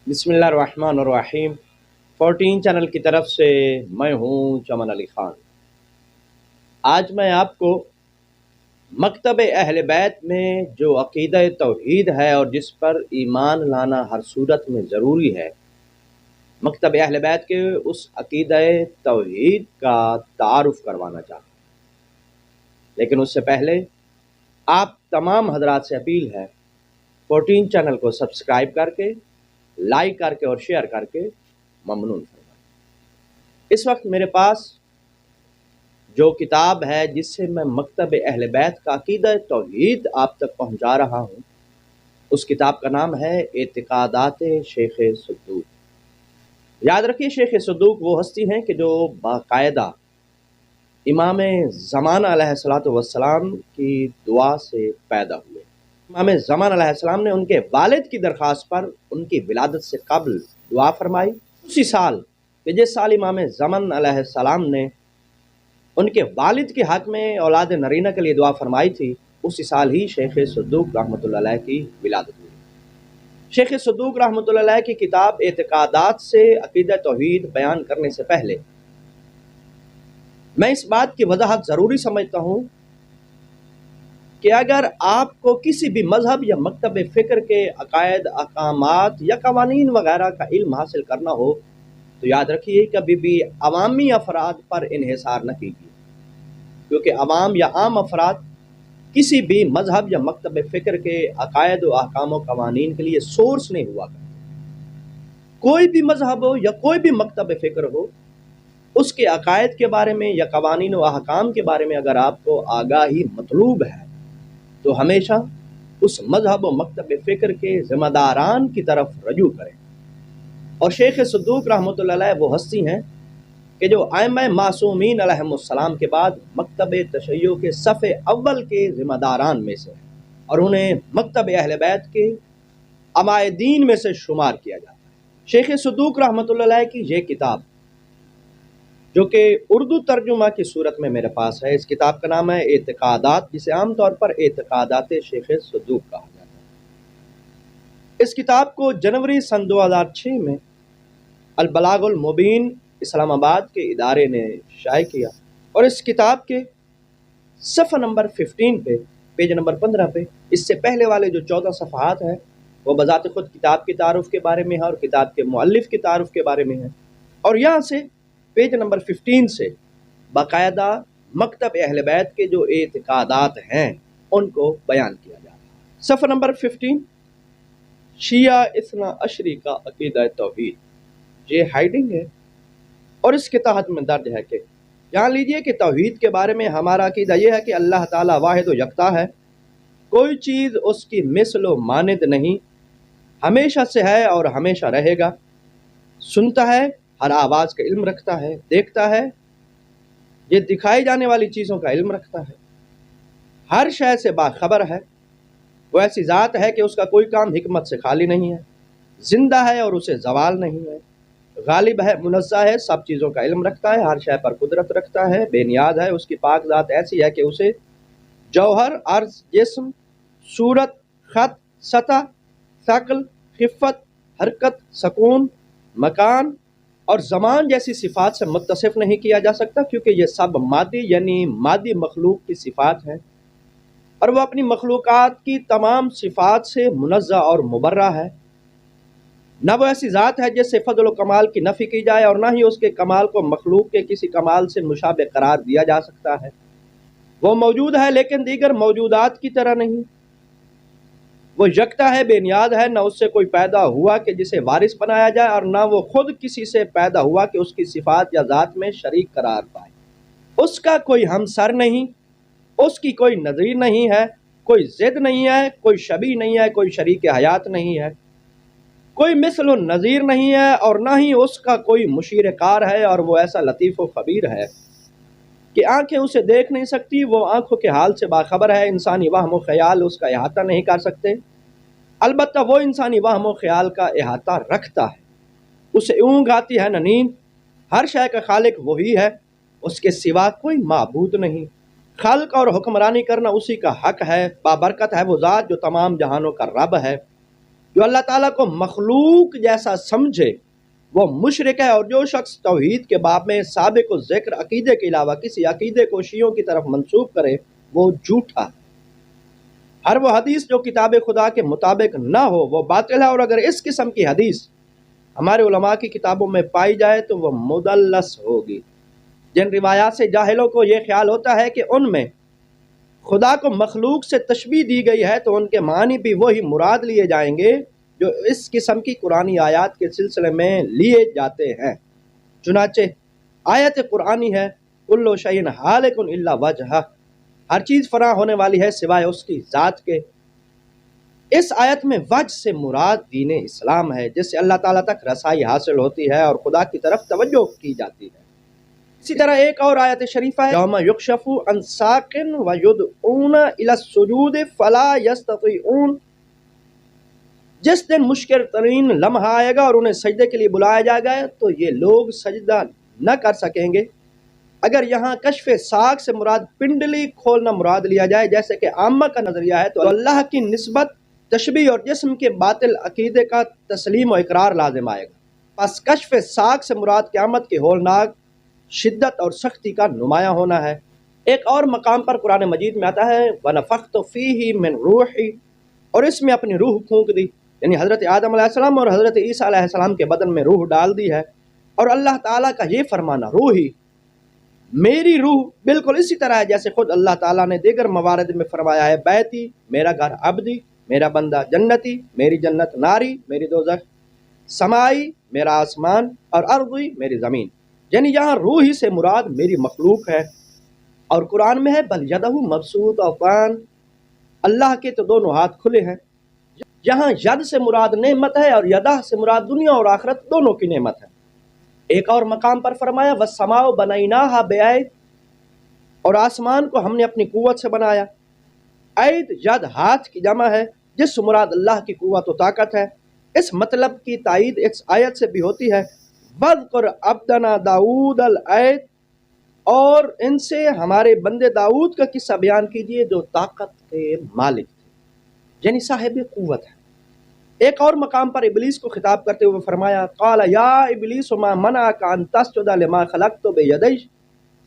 بسم اللہ الرحمن الرحیم 14 چینل کی طرف سے میں ہوں چمن علی خان۔ آج میں آپ کو مکتب اہل بیت میں جو عقیدہ توحید ہے اور جس پر ایمان لانا ہر صورت میں ضروری ہے، مکتب اہل بیت کے اس عقیدہ توحید کا تعارف کروانا چاہتا ہوں۔ لیکن اس سے پہلے آپ تمام حضرات سے اپیل ہے 14 چینل کو سبسکرائب کر کے، لائک کر کے اور شیئر کر کے ممنون فرمائیں۔ اس وقت میرے پاس جو کتاب ہے جس سے میں مکتب اہل بیت کا عقیدہ توحید آپ تک پہنچا رہا ہوں، اس کتاب کا نام ہے اعتقادات شیخ صدوق۔ یاد رکھیے، شیخ صدوق وہ ہستی ہیں کہ جو باقاعدہ امام زمان علیہ السلام کی دعا سے پیدا ہوئے۔ امام زمان علیہ السلام نے ان کے والد کی درخواست پر ان کی ولادت سے قبل دعا فرمائی۔ اسی سال کہ جس سال امام زمان علیہ السلام نے ان کے والد کے حق میں اولاد نرینہ کے لیے دعا فرمائی تھی، اسی سال ہی شیخ صدوق رحمۃ اللہ علیہ کی ولادت ہوئی۔ شیخ صدوق رحمۃ اللہ علیہ کی کتاب اعتقادات سے عقیدہ توحید بیان کرنے سے پہلے میں اس بات کی وضاحت ضروری سمجھتا ہوں کہ اگر آپ کو کسی بھی مذہب یا مکتب فکر کے عقائد، احکامات یا قوانین وغیرہ کا علم حاصل کرنا ہو تو یاد رکھیے کبھی بھی عوامی افراد پر انحصار نہ کیجیے، کیونکہ عوام یا عام افراد کسی بھی مذہب یا مکتب فکر کے عقائد و احکام و قوانین کے لیے سورس نہیں ہوا کرتے۔ کوئی بھی مذہب ہو یا کوئی بھی مکتب فکر ہو، اس کے عقائد کے بارے میں یا قوانین و احکام کے بارے میں اگر آپ کو آگاہی مطلوب ہے تو ہمیشہ اس مذہب و مکتب فکر کے ذمہ داران کی طرف رجوع کریں۔ اور شیخ صدوق رحمۃ اللہ علیہ وہ ہستی ہیں کہ جو ائمہ معصومین علیہم السلام کے بعد مکتب تشیع کے صف اول کے ذمہ داران میں سے ہیں، اور انہیں مکتب اہل بیت کے عمائدین میں سے شمار کیا جاتا ہے۔ شیخ صدوق رحمۃ اللہ علیہ کی یہ کتاب جو کہ اردو ترجمہ کی صورت میں میرے پاس ہے، اس کتاب کا نام ہے اعتقادات، جسے عام طور پر اعتقادات شیخ صدوق کہا جاتا ہے۔ اس کتاب کو جنوری سن 2006 میں البلاغ المبین اسلام آباد کے ادارے نے شائع کیا، اور اس کتاب کے صفحہ نمبر 15 پہ، پیج نمبر 15 پہ، اس سے پہلے والے جو 14 صفحات ہیں وہ بذات خود کتاب کے تعارف کے بارے میں ہے اور کتاب کے مؤلف کے تعارف کے بارے میں ہے، اور یہاں سے پیج نمبر 15 سے باقاعدہ مکتب اہل بیت کے جو اعتقادات ہیں ان کو بیان کیا جا رہا ہے۔ صفحہ نمبر 15، شیعہ اثنا عشری کا عقیدہ توحید، یہ ہائیڈنگ ہے، اور اس کے تحت میں درج ہے کہ جان لیجئے کہ توحید کے بارے میں ہمارا عقیدہ یہ ہے کہ اللہ تعالیٰ واحد و یکتا ہے، کوئی چیز اس کی مثل و مانند نہیں، ہمیشہ سے ہے اور ہمیشہ رہے گا، سنتا ہے، ہر آواز کا علم رکھتا ہے، دیکھتا ہے، یہ دکھائی جانے والی چیزوں کا علم رکھتا ہے، ہر شے سے باخبر ہے، وہ ایسی ذات ہے کہ اس کا کوئی کام حکمت سے خالی نہیں ہے، زندہ ہے اور اسے زوال نہیں ہے، غالب ہے، منزہ ہے، سب چیزوں کا علم رکھتا ہے، ہر شے پر قدرت رکھتا ہے، بے نیاز ہے، اس کی پاک ذات ایسی ہے کہ اسے جوہر، عرض، جسم، صورت، خط، سطح، ثقل، خفت، حرکت، سکون، مکان اور زمان جیسی صفات سے متصف نہیں کیا جا سکتا، کیونکہ یہ سب مادی یعنی مادی مخلوق کی صفات ہیں، اور وہ اپنی مخلوقات کی تمام صفات سے منزہ اور مبرہ ہے۔ نہ وہ ایسی ذات ہے جس سے فضل و کمال کی نفی کی جائے، اور نہ ہی اس کے کمال کو مخلوق کے کسی کمال سے مشابہ قرار دیا جا سکتا ہے۔ وہ موجود ہے لیکن دیگر موجودات کی طرح نہیں، وہ یکتا ہے، بے نیاز ہے، نہ اس سے کوئی پیدا ہوا کہ جسے وارث بنایا جائے، اور نہ وہ خود کسی سے پیدا ہوا کہ اس کی صفات یا ذات میں شریک قرار پائے۔ اس کا کوئی ہمسر نہیں، اس کی کوئی نظیر نہیں ہے، کوئی ضد نہیں ہے، کوئی شبیہ نہیں ہے، کوئی شریک حیات نہیں ہے، کوئی مثل و نظیر نہیں ہے، اور نہ ہی اس کا کوئی مشیر کار ہے، اور وہ ایسا لطیف و خبیر ہے کہ آنکھیں اسے دیکھ نہیں سکتی، وہ آنکھوں کے حال سے باخبر ہے، انسانی وہم و خیال اس کا احاطہ نہیں کر سکتے، البتہ وہ انسانی وہم و خیال کا احاطہ رکھتا ہے، اسے اونگ آتی ہے نہ نیند، ہر شے کا خالق وہی ہے، اس کے سوا کوئی معبود نہیں، خلق اور حکمرانی کرنا اسی کا حق ہے، بابرکت ہے وہ ذات جو تمام جہانوں کا رب ہے، جو اللہ تعالیٰ کو مخلوق جیسا سمجھے وہ مشرک ہے، اور جو شخص توحید کے باب میں سابق ذکر عقیدے کے علاوہ کسی عقیدے کو شیعوں کی طرف منسوب کرے وہ جھوٹا ہے۔ ہر وہ حدیث جو کتاب خدا کے مطابق نہ ہو وہ باطل ہے، اور اگر اس قسم کی حدیث ہمارے علماء کی کتابوں میں پائی جائے تو وہ مدلس ہوگی۔ جن روایات سے جاہلوں کو یہ خیال ہوتا ہے کہ ان میں خدا کو مخلوق سے تشبیہ دی گئی ہے تو ان کے معنی بھی وہی مراد لیے جائیں گے جو اس قسم کی قرآنی آیات کے سلسلے میں لیے جاتے ہیں۔ چنانچہ آیت قرآنی ہے کل شیء ہالک الا وجہہ، ہر چیز فنا ہونے والی ہے سوائے اس کی ذات کے۔ اس آیت میں وجہ سے مراد دین اسلام ہے جس سے اللہ تعالیٰ تک رسائی حاصل ہوتی ہے اور خدا کی طرف توجہ کی جاتی ہے۔ اسی طرح ایک اور آیت شریفہ ہے یوم یکشف عن ساق ویدعون الی السجود فلا یستطیعون، جس دن مشکل ترین لمحہ آئے گا اور انہیں سجدے کے لیے بلایا جائے گا تو یہ لوگ سجدہ نہ کر سکیں گے۔ اگر یہاں کشف ساق سے مراد پنڈلی کھولنا مراد لیا جائے جیسے کہ عامہ کا نظریہ ہے تو اللہ کی نسبت تشبیہ اور جسم کے باطل عقیدے کا تسلیم و اقرار لازم آئے گا۔ پس کشف ساق سے مراد قیامت کے ہولناک شدت اور سختی کا نمایاں ہونا ہے۔ ایک اور مقام پر قرآن مجید میں آتا ہے وَنَفَخْتُ فِيهِ مِنْ رُوحِي، اور اس میں اپنی روح پھونک دی، یعنی حضرت آدم علیہ السلام اور حضرت عیسیٰ علیہ السلام کے بدن میں روح ڈال دی ہے۔ اور اللہ تعالیٰ کا یہ فرمانا روحی، میری روح، بالکل اسی طرح ہے جیسے خود اللہ تعالیٰ نے دیگر موارد میں فرمایا ہے بیتی، میرا گھر، عبدی، میرا بندہ، جنتی، میری جنت، ناری، میری دوزخ، سمائی، میرا آسمان، اور ارضی، میری زمین، یعنی یہاں روحی سے مراد میری مخلوق ہے۔ اور قرآن میں ہے بل یدہ مبسوطتان، اللہ کے تو دونوں ہاتھ کھلے ہیں۔ یہاں ید سے مراد نعمت ہے اور یدہ سے مراد دنیا اور آخرت دونوں کی نعمت ہے۔ ایک اور مقام پر فرمایا والسماء بنیناہا بعید، اور آسمان کو ہم نے اپنی قوت سے بنایا۔ عید ید ہاتھ کی جمع ہے جس سے مراد اللہ کی قوت و طاقت ہے۔ اس مطلب کی تائید اس آیت سے بھی ہوتی ہے وَاذْكُرْ عَبْدَنَا داؤد العید، اور ان سے ہمارے بندے داؤد کا قصہ بیان کیجئے جو طاقت کے مالک تھے، یعنی صاحب قوت ہے۔ ایک اور مقام پر ابلیس کو خطاب کرتے ہوئے فرمایا قال یا ابلیس ما منعک ان تسجد لما خلقت بیدی،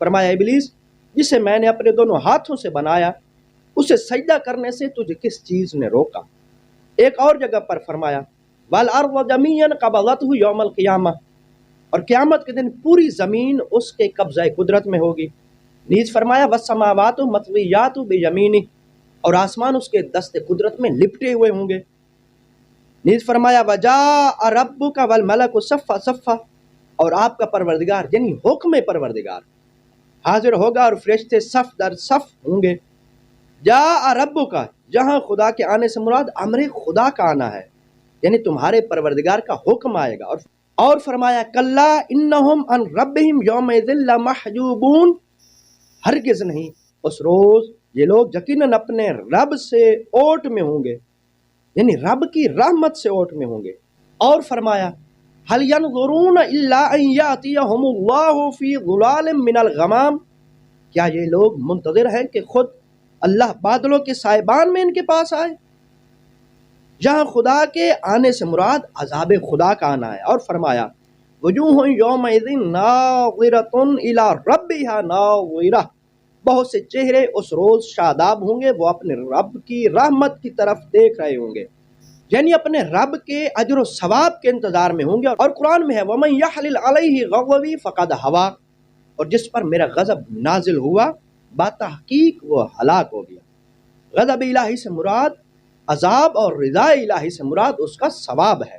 فرمایا ابلیس جسے میں نے اپنے دونوں ہاتھوں سے بنایا اسے سجدہ کرنے سے تجھے کس چیز نے روکا۔ ایک اور جگہ پر فرمایا والارض جميعا قبضته یوم القیامہ، اور قیامت کے دن پوری زمین اس کے قبضہ قدرت میں ہوگی۔ نیز فرمایا والسماوات مطویات بیمینہ، اور آسمان اس کے دست قدرت میں لپٹے ہوئے ہوں گے۔ نیز فرمایا وجاء ربک والملک صفا صفا، اور آپ کا پروردگار یعنی حکم پروردگار حاضر ہوگا اور فرشتے صف در صف ہوں گے۔ جاء ربک، جہاں خدا کے آنے سے مراد امر خدا کا آنا ہے، یعنی تمہارے پروردگار کا حکم آئے گا۔ اور فرمایا کلا انہم عن ربہم یومئذ لمحجوبون، ہرگز نہیں اس روز یہ لوگ یقیناً اپنے رب سے اوٹ میں ہوں گے، یعنی رب کی رحمت سے اوٹ میں ہوں گے۔ اور فرمایا هل ينظرون الا ان ياتيهم الله في ظلال من الغمام، کیا یہ لوگ منتظر ہیں کہ خود اللہ بادلوں کے سائبان میں ان کے پاس آئے؟ جہاں خدا کے آنے سے مراد عذاب خدا کا آنا ہے۔ اور فرمایا وجوہ یومئذ ناظرۃ الی ربہا ناظرہ، بہت سے چہرے اس روز شاداب ہوں گے، وہ اپنے رب کی رحمت کی طرف دیکھ رہے ہوں گے، یعنی اپنے رب کے اجر و ثواب کے انتظار میں ہوں گے۔ اور قرآن میں ہے وَمَن يَحْلِلْ عَلَيْهِ غَضَبِي فَقَدْ هَوَىٰ، اور جس پر میرا غضب نازل ہوا باتحقیق وہ ہلاک ہو گیا۔ غضب الہی سے مراد عذاب اور رضا الہی سے مراد اس کا ثواب ہے۔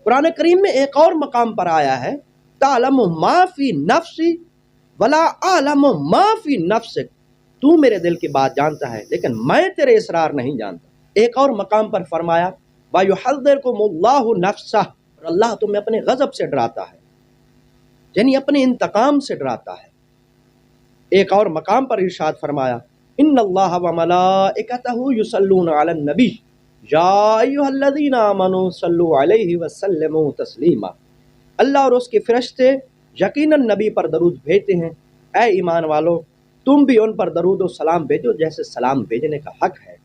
قرآن کریم میں ایک اور مقام پر آیا ہے تعلم ما فی نفسی ولا اعلم ما فی نفسک، تو میرے دل کی بات جانتا ہے لیکن میں تیرے اسرار نہیں جانتا۔ ایک اور مقام پر فرمایا وَيُحَذِّرُكُمُ اللَّهُ نَفْسَهُ، اور اللہ تمہیں اپنے غضب سے ڈراتا ہے، یعنی اپنے انتقام سے ڈراتا ہے۔ ایک اور مقام پر ارشاد فرمایا ان اللہ وملائکتہ یصلون علی النبی یا ایھا الذین آمنوا صلوا علیہ وسلموا تسلیما، اللہ اور اس کے فرشتے یقیناً نبی پر درود بھیجتے ہیں، اے ایمان والو تم بھی ان پر درود و سلام بھیجو جیسے سلام بھیجنے کا حق ہے۔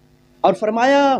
اور فرمایا